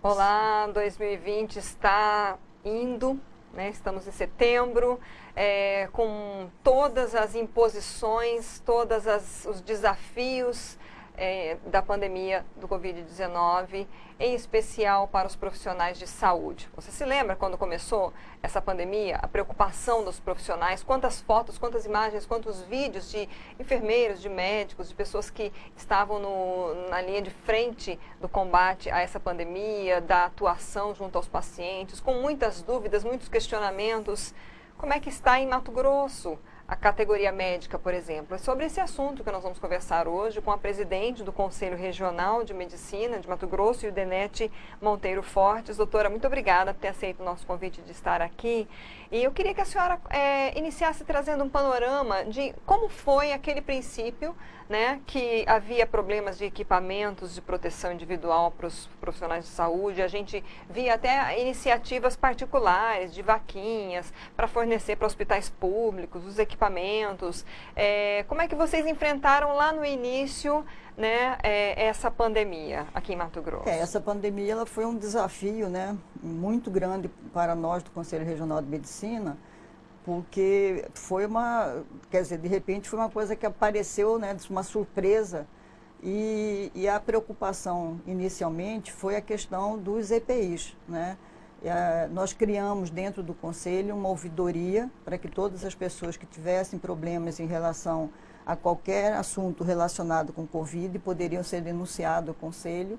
Olá, 2020 está indo, né? Estamos em setembro, com todas as imposições, os desafios da pandemia do Covid-19, em especial para os profissionais de saúde. Você se lembra quando começou essa pandemia, a preocupação dos profissionais, quantas fotos, quantas imagens, quantos vídeos de enfermeiros, de médicos, de pessoas que estavam na linha de frente do combate a essa pandemia, da atuação junto aos pacientes, com muitas dúvidas, muitos questionamentos. Como é que está em Mato Grosso a categoria médica, por exemplo? É sobre esse assunto que nós vamos conversar hoje com a presidente do Conselho Regional de Medicina de Mato Grosso, Ildenete Monteiro Fortes. Doutora, muito obrigada por ter aceito o nosso convite de estar aqui. E eu queria que a senhora iniciasse trazendo um panorama de como foi aquele princípio, né, que havia problemas de equipamentos de proteção individual para os profissionais de saúde. A gente via até iniciativas particulares de vaquinhas para fornecer para hospitais públicos os equipamentos. Como é que vocês enfrentaram lá no início, né, essa pandemia aqui em Mato Grosso? Essa pandemia ela foi um desafio, né, muito grande para nós do Conselho Regional de Medicina, porque de repente foi uma coisa que apareceu, né, uma surpresa, e a preocupação inicialmente foi a questão dos EPIs, né? Nós criamos dentro do Conselho uma ouvidoria para que todas as pessoas que tivessem problemas em relação a qualquer assunto relacionado com Covid poderiam ser denunciados ao Conselho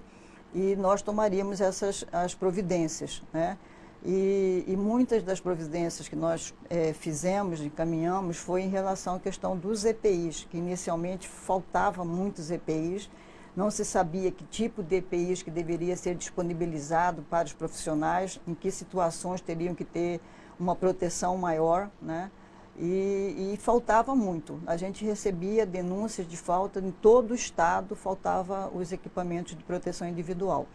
e nós tomaríamos as providências, né? E muitas das providências que nós fizemos, encaminhamos, foi em relação à questão dos EPIs, que inicialmente faltava muitos EPIs, não se sabia que tipo de EPIs que deveria ser disponibilizado para os profissionais, em que situações teriam que ter uma proteção maior, né? E faltava muito. A gente recebia denúncias de falta, em todo o estado faltava os equipamentos de proteção individual.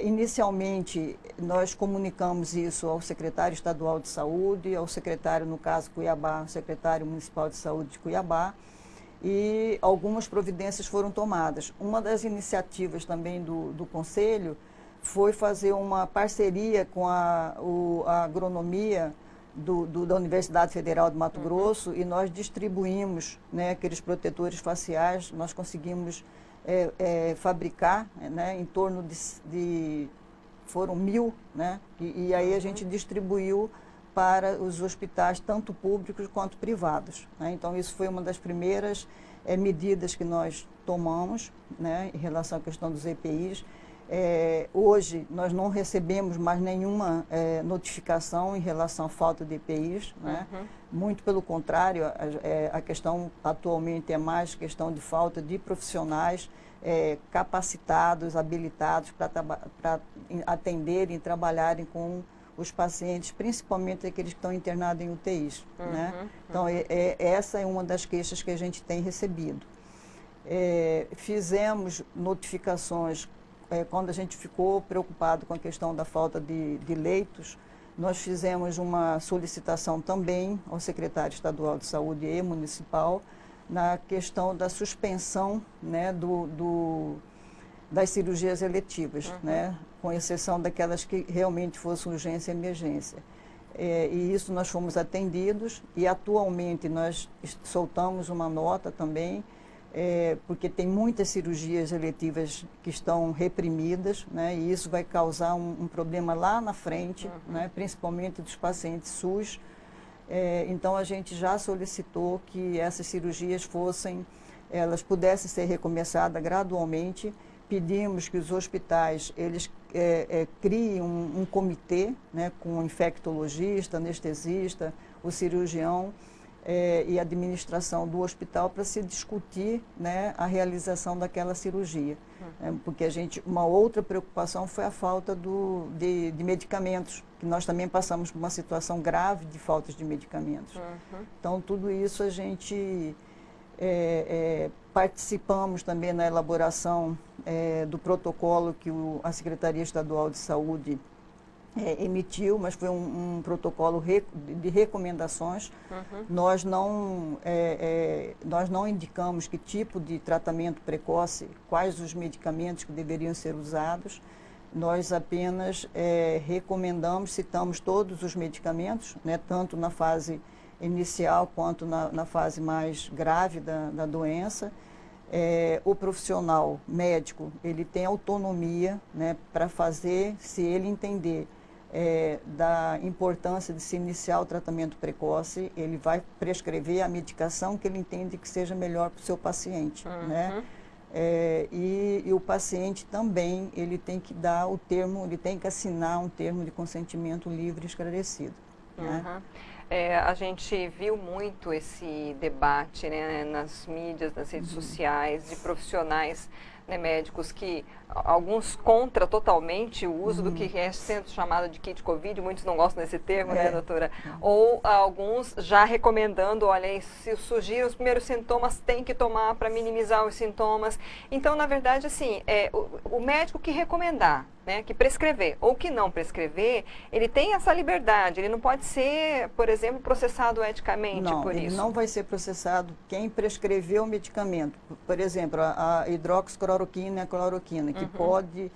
Inicialmente, nós comunicamos isso ao secretário estadual de saúde, ao secretário, no caso Cuiabá, secretário municipal de saúde de Cuiabá, e algumas providências foram tomadas. Uma das iniciativas também do Conselho foi fazer uma parceria com a agronomia da Universidade Federal de Mato Grosso, e nós distribuímos, né, aqueles protetores faciais. Nós conseguimos fabricar, né, em torno foram 1000, né, e aí a gente distribuiu para os hospitais, tanto públicos quanto privados, né? Então, isso foi uma das primeiras medidas que nós tomamos, né, em relação à questão dos EPIs. Hoje, nós não recebemos mais nenhuma notificação em relação à falta de EPIs, né? Muito pelo contrário, a questão atualmente é mais questão de falta de profissionais capacitados, habilitados para atenderem e trabalharem com os pacientes, principalmente aqueles que estão internados em UTIs, né? Então, essa é uma das queixas que a gente tem recebido. Fizemos notificações quando a gente ficou preocupado com a questão da falta de leitos. Nós fizemos uma solicitação também ao secretário estadual de saúde e municipal na questão da suspensão, né, das cirurgias eletivas, né, com exceção daquelas que realmente fossem urgência e emergência. E isso nós fomos atendidos, e atualmente nós soltamos uma nota também, porque tem muitas cirurgias eletivas que estão reprimidas, né, e isso vai causar um problema lá na frente, né, principalmente dos pacientes SUS. Então a gente já solicitou que essas cirurgias elas pudessem ser recomeçadas gradualmente. Pedimos que os hospitais criem um comitê, né, com um infectologista, anestesista, o cirurgião e a administração do hospital para se discutir, né, a realização daquela cirurgia. Porque uma outra preocupação foi a falta de medicamentos, que nós também passamos por uma situação grave de falta de medicamentos. Então, tudo isso a gente participamos também na elaboração do protocolo que a Secretaria Estadual de Saúde emitiu, mas foi um protocolo de recomendações. Nós não indicamos que tipo de tratamento precoce, quais os medicamentos que deveriam ser usados. nós apenas recomendamos, citamos todos os medicamentos, né, tanto na fase inicial quanto na fase mais grave da doença. O profissional médico, ele tem autonomia, né, para fazer, se ele entender da importância de se iniciar o tratamento precoce, ele vai prescrever a medicação que ele entende que seja melhor para o seu paciente, né? E o paciente também, ele tem que dar o termo, ele tem que assinar um termo de consentimento livre e esclarecido, né? A gente viu muito esse debate, né, nas mídias, nas redes sociais, de profissionais, né, médicos que alguns contra totalmente o uso do que é sendo chamado de kit Covid, muitos não gostam desse termo, né, doutora? Ou alguns já recomendando, olha, se surgir os primeiros sintomas, tem que tomar para minimizar os sintomas. Então, na verdade, assim, o médico que recomendar, né, que prescrever ou que não prescrever, ele tem essa liberdade, ele não pode ser, por exemplo, processado eticamente por isso. Não, ele não vai ser processado quem prescreveu o medicamento. Por exemplo, a hidroxicloroquina e a cloroquina, que pode,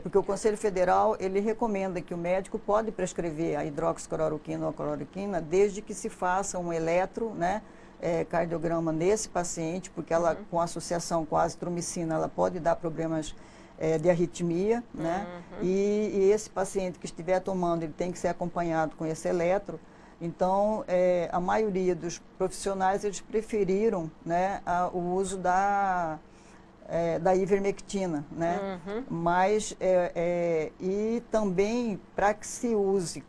porque o Conselho Federal, ele recomenda que o médico pode prescrever a hidroxicloroquina ou a cloroquina desde que se faça um eletro, né, cardiograma nesse paciente, porque ela, com associação com a azitromicina, ela pode dar problemas de arritmia, né? E esse paciente que estiver tomando, ele tem que ser acompanhado com esse eletro. Então, a maioria dos profissionais, eles preferiram, né, o uso da ivermectina, né? Mas, e também, para que se use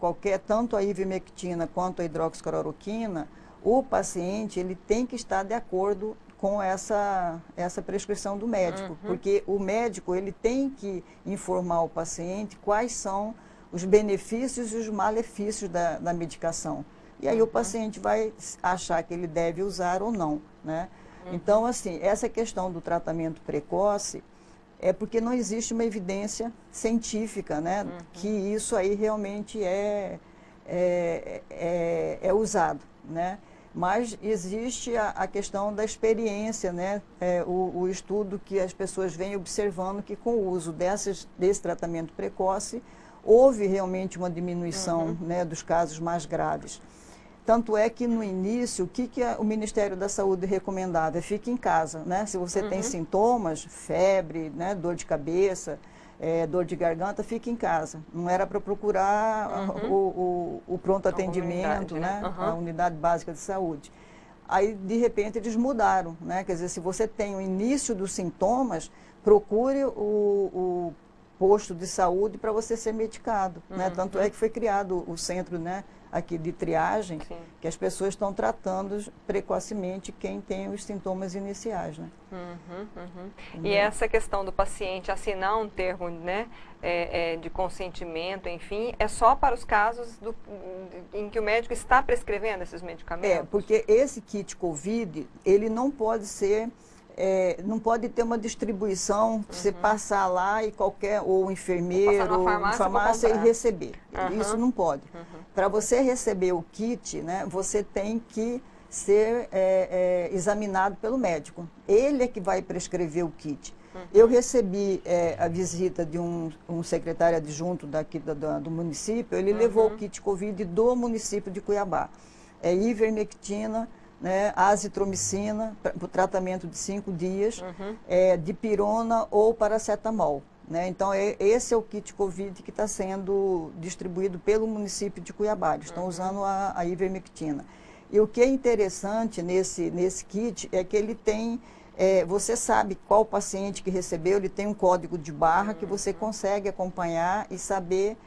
tanto a ivermectina quanto a hidroxicloroquina, o paciente, ele tem que estar de acordo com essa prescrição do médico, porque o médico, ele tem que informar o paciente quais são os benefícios e os malefícios da medicação. E aí o paciente vai achar que ele deve usar ou não, né? Então, assim, essa questão do tratamento precoce é porque não existe uma evidência científica, né, que isso aí realmente é usado, né? Mas existe a questão da experiência, né? O estudo que as pessoas vêm observando que com o uso desse tratamento precoce, houve realmente uma diminuição, né, dos casos mais graves. Tanto é que no início, o que o Ministério da Saúde recomendava? Fique em casa, né? Se você tem sintomas, febre, né, dor de cabeça, dor de garganta, fique em casa. Não era para procurar o pronto atendimento, né? A unidade básica de saúde. Aí, de repente, eles mudaram, né? Quer dizer, se você tem o início dos sintomas, procure o posto de saúde para você ser medicado, né? Tanto é que foi criado o centro, né, aqui de triagem, que as pessoas estão tratando precocemente quem tem os sintomas iniciais, né? E essa questão do paciente assinar um termo, né, de consentimento, enfim, é só para os casos em que o médico está prescrevendo esses medicamentos? Porque esse kit Covid, ele não pode ser... não pode ter uma distribuição, você passar lá e ou um enfermeiro, ou farmácia e receber. Isso não pode. Para você receber o kit, né, você tem que ser examinado pelo médico. Ele é que vai prescrever o kit. Eu recebi a visita de um secretário adjunto daqui do município, ele levou o kit Covid do município de Cuiabá. Ivermectina, né, azitromicina, para o tratamento de 5 dias, dipirona ou paracetamol, né? Então, esse é o kit Covid que está sendo distribuído pelo município de Cuiabá. Eles estão usando a ivermectina. E o que é interessante nesse kit é que ele tem, você sabe qual paciente que recebeu, ele tem um código de barra que você consegue acompanhar e saber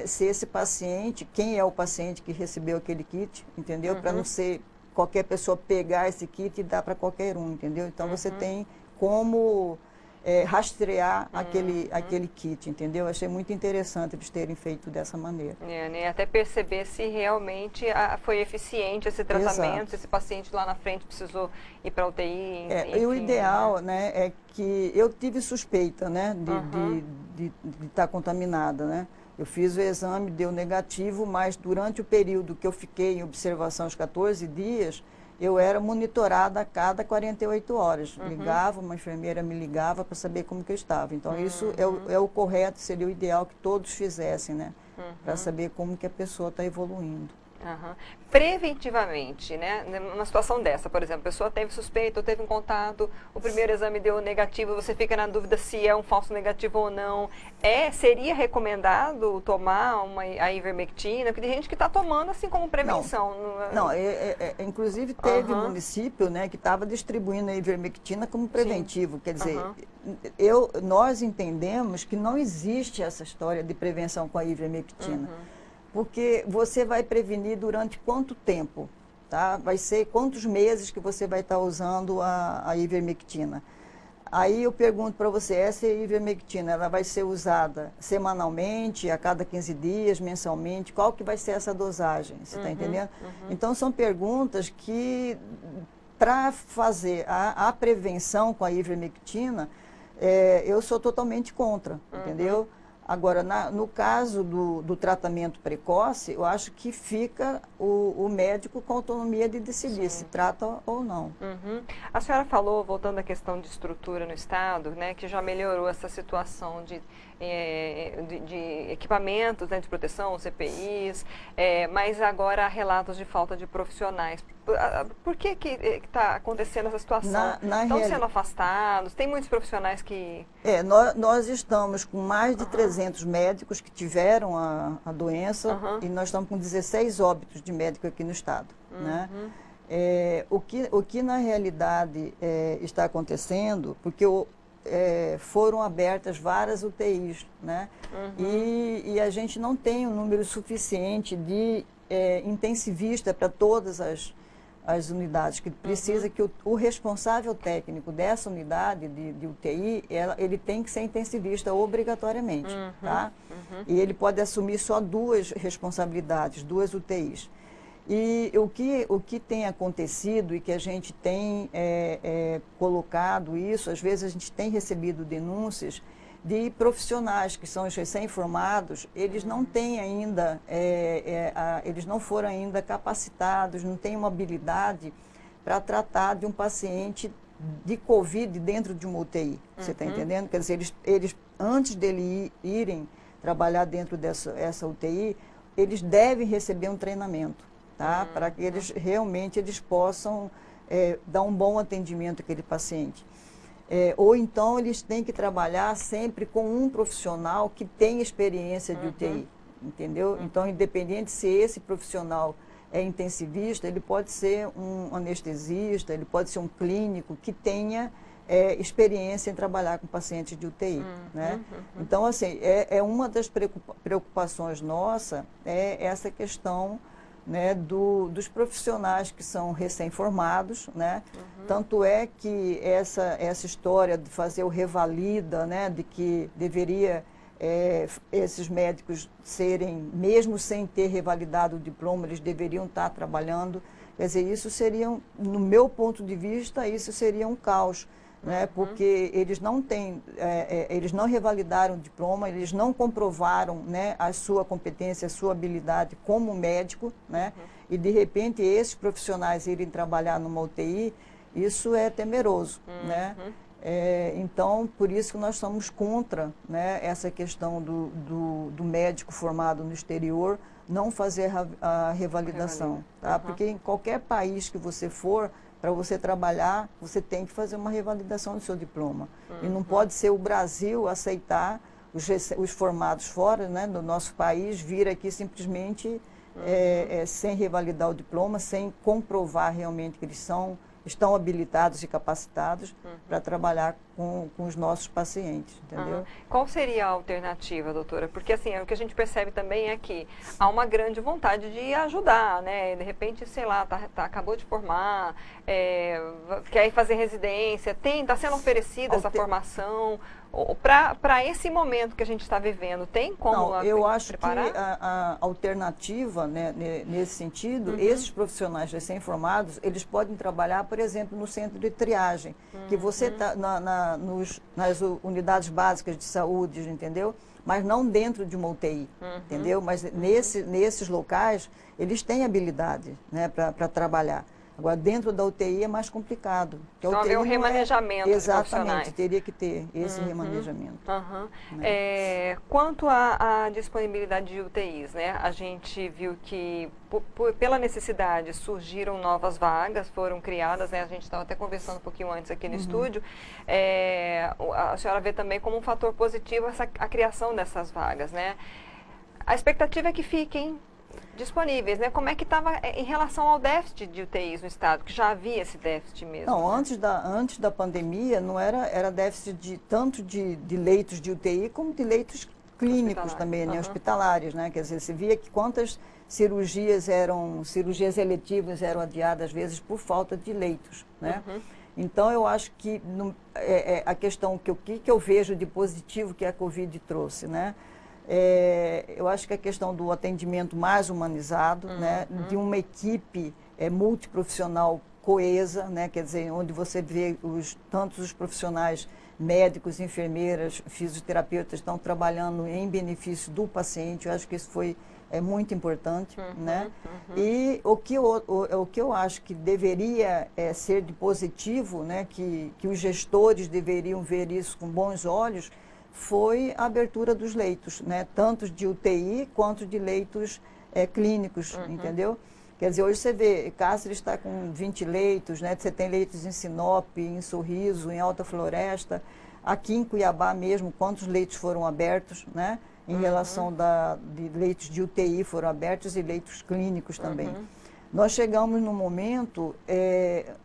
se esse paciente, quem é o paciente que recebeu aquele kit, entendeu? Para não ser qualquer pessoa pegar esse kit e dar para qualquer um, entendeu? Então, você tem como rastrear aquele kit, entendeu? Achei muito interessante eles terem feito dessa maneira. Né? Até perceber se realmente foi eficiente esse tratamento, se esse paciente lá na frente precisou ir para a UTI, enfim. E o ideal, né, é que eu tive suspeita, né, de estar contaminada, né? Eu fiz o exame, deu negativo, mas durante o período que eu fiquei em observação, os 14 dias, eu era monitorada a cada 48 horas. Ligava, uma enfermeira me ligava para saber como que eu estava. Então, isso é o correto, seria o ideal que todos fizessem, né? Para saber como que a pessoa está evoluindo. Preventivamente, né? Numa situação dessa, por exemplo, a pessoa teve suspeita ou teve um contato, o primeiro exame deu negativo, você fica na dúvida se é um falso negativo ou não. Seria recomendado tomar a ivermectina? Porque tem gente que está tomando assim como prevenção. Não, inclusive teve município, né, que estava distribuindo a ivermectina como preventivo. Sim. Quer dizer, nós entendemos que não existe essa história de prevenção com a ivermectina. Porque você vai prevenir durante quanto tempo, tá? Vai ser quantos meses que você vai estar usando a ivermectina. Aí eu pergunto para você, essa ivermectina, ela vai ser usada semanalmente, a cada 15 dias, mensalmente? Qual que vai ser essa dosagem? Você está entendendo? Então, são perguntas que, para fazer a prevenção com a ivermectina, eu sou totalmente contra, entendeu? Agora, no caso do tratamento precoce, eu acho que fica o médico com autonomia de decidir se trata ou não. A senhora falou, voltando à questão de estrutura no Estado, né, que já melhorou essa situação de equipamentos, né, de proteção, CPIs, mas agora há relatos de falta de profissionais. Por que está acontecendo essa situação? Estão sendo afastados? Tem muitos profissionais que... Nós estamos com mais de 300 médicos que tiveram a doença e nós estamos com 16 óbitos de médico aqui no Estado. Né? O que na realidade está acontecendo, porque foram abertas várias UTIs, né? E a gente não tem um número suficiente de intensivista para todas as unidades, que precisa que o responsável técnico dessa unidade de UTI, ele tem que ser intensivista obrigatoriamente, tá? E ele pode assumir só 2 responsabilidades, 2 UTIs. E o que tem acontecido e que a gente tem colocado isso, às vezes a gente tem recebido denúncias de profissionais que são os recém-formados, eles não têm ainda, eles não foram ainda capacitados, não têm uma habilidade para tratar de um paciente de Covid dentro de uma UTI. Você está entendendo? Quer dizer, eles antes dele irem trabalhar dentro dessa UTI, eles devem receber um treinamento, tá? Para que eles realmente possam dar um bom atendimento àquele paciente. Ou então eles têm que trabalhar sempre com um profissional que tem experiência de UTI, entendeu? Então, independente se esse profissional é intensivista, ele pode ser um anestesista, ele pode ser um clínico que tenha experiência em trabalhar com pacientes de UTI, né? Então, assim, uma das preocupações nossa essa questão, né, dos profissionais que são recém-formados, né? Tanto é que essa história de fazer o revalida, né, de que deveria esses médicos serem, mesmo sem ter revalidado o diploma, eles deveriam estar trabalhando. Quer dizer, isso seria, no meu ponto de vista, isso seria um caos, né? Porque eles não têm, eles não revalidaram o diploma, eles não comprovaram, né, a sua competência, a sua habilidade como médico, né? E de repente esses profissionais irem trabalhar numa UTI, isso é temeroso, né? Então, por isso que nós somos contra, né, essa questão do médico formado no exterior não fazer a revalidação, tá? Porque em qualquer país que você for, para você trabalhar, você tem que fazer uma revalidação do seu diploma. E não pode ser o Brasil aceitar os formados fora, né, do nosso país, vir aqui simplesmente sem revalidar o diploma, sem comprovar realmente que eles estão habilitados e capacitados para trabalhar com os nossos pacientes, entendeu? Qual seria a alternativa, doutora? Porque assim, o que a gente percebe também é que há uma grande vontade de ajudar, né? De repente, sei lá, acabou de formar, quer ir fazer residência, está sendo oferecida essa formação. Para esse momento que a gente está vivendo, tem como eu acho preparar? Que a alternativa, né, nesse sentido, esses profissionais recém-formados, eles podem trabalhar, por exemplo, no centro de triagem, que você está nas unidades básicas de saúde, entendeu? Mas não dentro de uma UTI, entendeu? Mas nesses locais, eles têm habilidade, né, para trabalhar. Agora, dentro da UTI é mais complicado. Então, haver um remanejamento de profissionais. Exatamente, teria que ter esse remanejamento. Né? Quanto à disponibilidade de UTIs, né? A gente viu que, pela necessidade, surgiram novas vagas, foram criadas, né? A gente estava até conversando um pouquinho antes aqui no estúdio. A senhora vê também como um fator positivo a criação dessas vagas, né? A expectativa é que fiquem disponíveis, né? Como é que estava em relação ao déficit de UTIs no estado, que já havia esse déficit mesmo? Não, né? antes da pandemia não era déficit tanto de leitos de UTI como de leitos clínicos também, né? Hospitalares, né? Quer dizer, você via que quantas cirurgias eletivas eram adiadas às vezes por falta de leitos, né? Então eu acho que a questão que eu vejo de positivo que a Covid trouxe, né? Eu acho que a questão do atendimento mais humanizado, né, de uma equipe multiprofissional coesa, né, quer dizer, onde você vê tantos os profissionais médicos, enfermeiras, fisioterapeutas estão trabalhando em benefício do paciente. Eu acho que isso é muito importante, né? E o que eu acho que deveria ser de positivo, né, que os gestores deveriam ver isso com bons olhos, foi a abertura dos leitos, né? Tanto de UTI quanto de leitos clínicos, entendeu? Quer dizer, hoje você vê, Cáceres está com 20 leitos, né? Você tem leitos em Sinop, em Sorriso, em Alta Floresta, aqui em Cuiabá mesmo, quantos leitos foram abertos, né? Em relação de leitos de UTI foram abertos e leitos clínicos também. Nós chegamos num momento,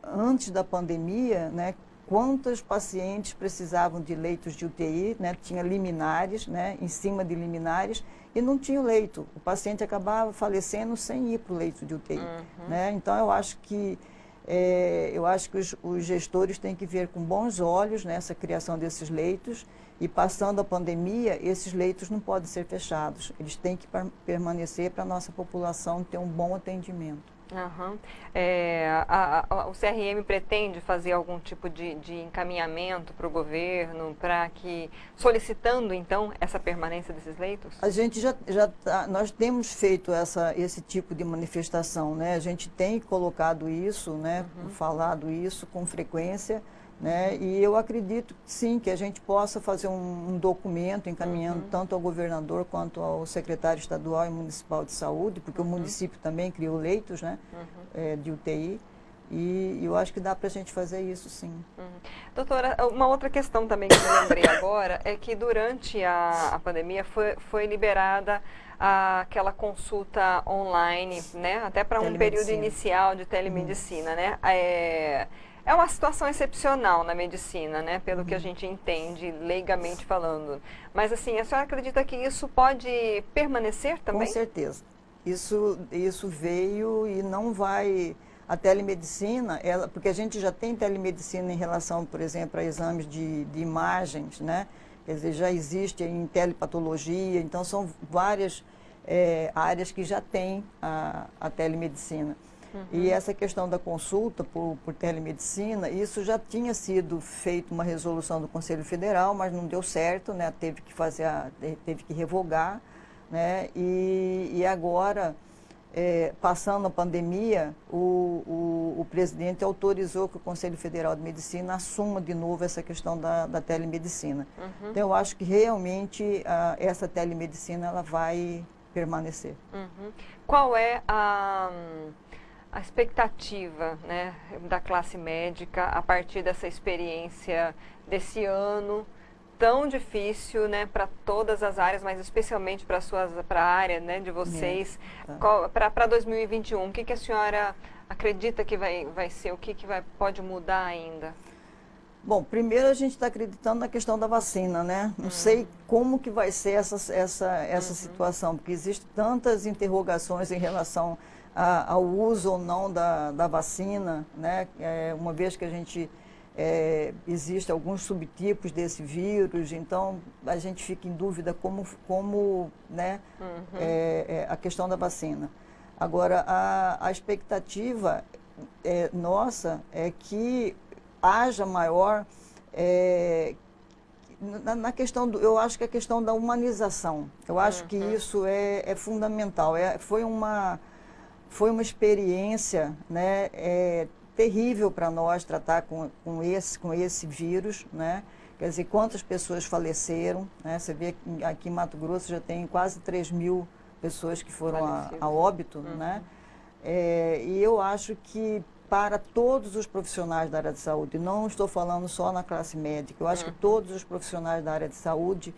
antes da pandemia, né? Quantos pacientes precisavam de leitos de UTI, né? Tinha liminares, né? Em cima de liminares, e não tinha leito. O paciente acabava falecendo sem ir para o leito de UTI. Né? Então, eu acho que os gestores têm que ver com bons olhos nessa criação desses leitos, e passando a pandemia, esses leitos não podem ser fechados. Eles têm que permanecer para a nossa população ter um bom atendimento. O CRM pretende fazer algum tipo de encaminhamento para o governo, solicitando então essa permanência desses leitos? A gente nós temos feito esse tipo de manifestação, né? A gente tem colocado isso, né? Falado isso com frequência, né? E eu acredito sim que a gente possa fazer um documento encaminhando tanto ao governador quanto ao secretário estadual e municipal de saúde, porque o município também criou leitos, né? De UTI, e eu acho que dá para a gente fazer isso sim. Doutora, uma outra questão também que eu lembrei agora é que durante a pandemia foi liberada aquela consulta online, né? Até para um período inicial de telemedicina, né? É uma situação excepcional na medicina, né? Pelo que a gente entende, leigamente falando. Mas, assim, a senhora acredita que isso pode permanecer também? Com certeza. Isso veio e não vai... A telemedicina, porque a gente já tem telemedicina em relação, por exemplo, a exames de imagens, né? Quer dizer, já existe em telepatologia, então são várias áreas que já têm a telemedicina. E essa questão da consulta por telemedicina, isso já tinha sido feito uma resolução do Conselho Federal, mas não deu certo, né? Teve que revogar, né? E agora, passando a pandemia, o presidente autorizou que o Conselho Federal de Medicina assuma de novo essa questão da telemedicina. Então, eu acho que realmente essa telemedicina ela vai permanecer. Qual é a expectativa, né, da classe médica a partir dessa experiência desse ano tão difícil, né, para todas as áreas, mas especialmente para a área, né, de vocês, para 2021? O que a senhora acredita que vai ser? O que pode mudar ainda? Bom, primeiro a gente está acreditando na questão da vacina, né? Não sei como que vai ser essa situação, porque existem tantas interrogações em relação ao uso ou não da vacina, né? Uma vez que a gente existe alguns subtipos desse vírus, então a gente fica em dúvida como né? A questão da vacina. Agora, a expectativa nossa é que haja maior na questão eu acho que a questão da humanização. Eu acho que isso é fundamental. Foi uma foi uma experiência, né, terrível para nós tratar com esse vírus, né? Quer dizer, quantas pessoas faleceram, né? Você vê que aqui em Mato Grosso já tem quase 3.000 pessoas que foram a óbito, né? E eu acho que para todos os profissionais da área de saúde, não estou falando só na classe médica, eu acho que todos os profissionais da área de saúde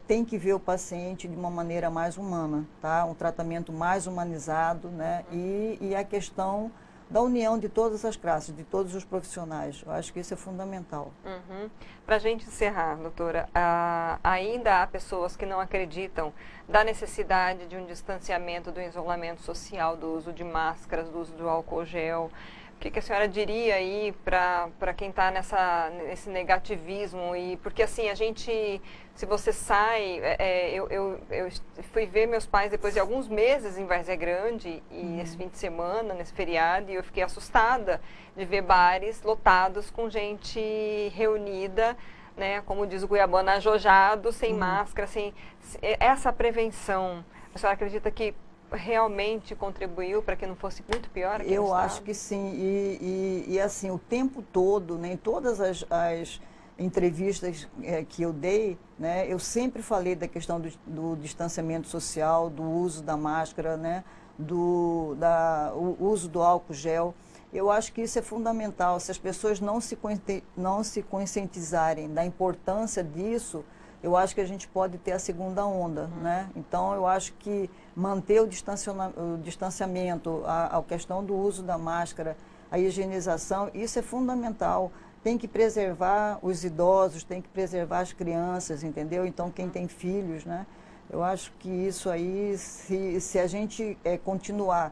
têm que ver o paciente de uma maneira mais humana, tá? Um tratamento mais humanizado, né? E a questão da união de todas as classes, de todos os profissionais. Eu acho que isso é fundamental. Para a gente encerrar, doutora, ainda há pessoas que não acreditam da necessidade de um distanciamento, do isolamento social, do uso de máscaras, do uso do álcool gel. O que a senhora diria aí para quem está nesse negativismo? E porque assim, a gente, se você sai, eu fui ver meus pais depois de alguns meses em Várzea Grande, e nesse fim de semana, nesse feriado, e eu fiquei assustada de ver bares lotados com gente reunida, né, como diz o Cuiabano, ajojado, sem máscara, essa prevenção. A senhora acredita que realmente contribuiu para que não fosse muito pior aqui no estado? Eu acho que sim, e assim, o tempo todo, né, em todas as entrevistas que eu dei, né, eu sempre falei da questão do distanciamento social, do uso da máscara, né, o uso do álcool gel. Eu acho que isso é fundamental. Se as pessoas não se conscientizarem da importância disso, eu acho que a gente pode ter a segunda onda, né? Então, eu acho que manter o distanciamento, a questão do uso da máscara, a higienização, isso é fundamental. Tem que preservar os idosos, tem que preservar as crianças, entendeu? Então, quem tem filhos, né? Eu acho que isso aí, se a gente continuar...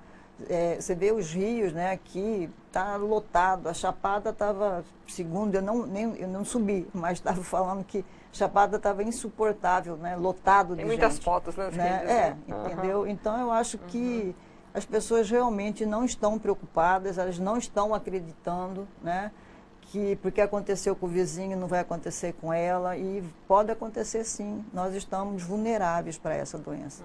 você vê os rios, né? Aqui está lotado. A Chapada estava, segundo, eu não subi, mas estava falando que Chapada estava insuportável, né? Lotado de gente. Tem muitas fotos nas redes, entendeu? Então, eu acho que as pessoas realmente não estão preocupadas, elas não estão acreditando, né? Que porque aconteceu com o vizinho não vai acontecer com ela, e pode acontecer sim. Nós estamos vulneráveis para essa doença.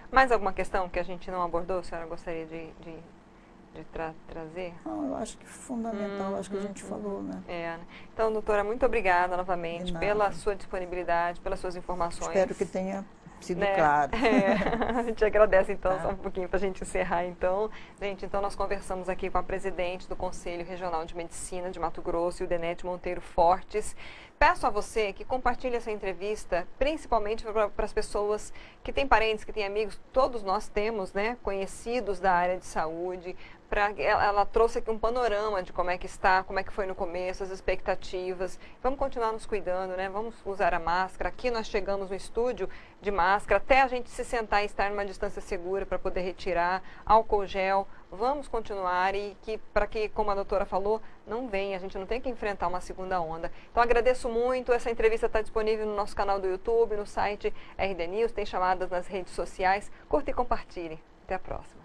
Mais alguma questão que a gente não abordou, a senhora gostaria de trazer? Não, eu acho que é fundamental, acho que a gente falou, né? Então, doutora, muito obrigada novamente pela sua disponibilidade, pelas suas informações. Espero que tenha sido claro. A gente agradece, então, só um pouquinho para a gente encerrar, então. Gente, então nós conversamos aqui com a presidente do Conselho Regional de Medicina de Mato Grosso, Ildenete Monteiro Fortes. Peço a você que compartilhe essa entrevista, principalmente para as pessoas que têm parentes, que têm amigos, todos nós temos, né, conhecidos da área de saúde. Ela trouxe aqui um panorama de como é que está, como é que foi no começo, as expectativas. Vamos continuar nos cuidando, né? Vamos usar a máscara. Aqui nós chegamos no estúdio de máscara, até a gente se sentar e estar numa distância segura para poder retirar, álcool gel. Vamos continuar e para que, como a doutora falou, não venha, a gente não tem que enfrentar uma segunda onda. Então agradeço muito, essa entrevista está disponível no nosso canal do YouTube, no site RD News, tem chamadas nas redes sociais. Curta e compartilhe. Até a próxima.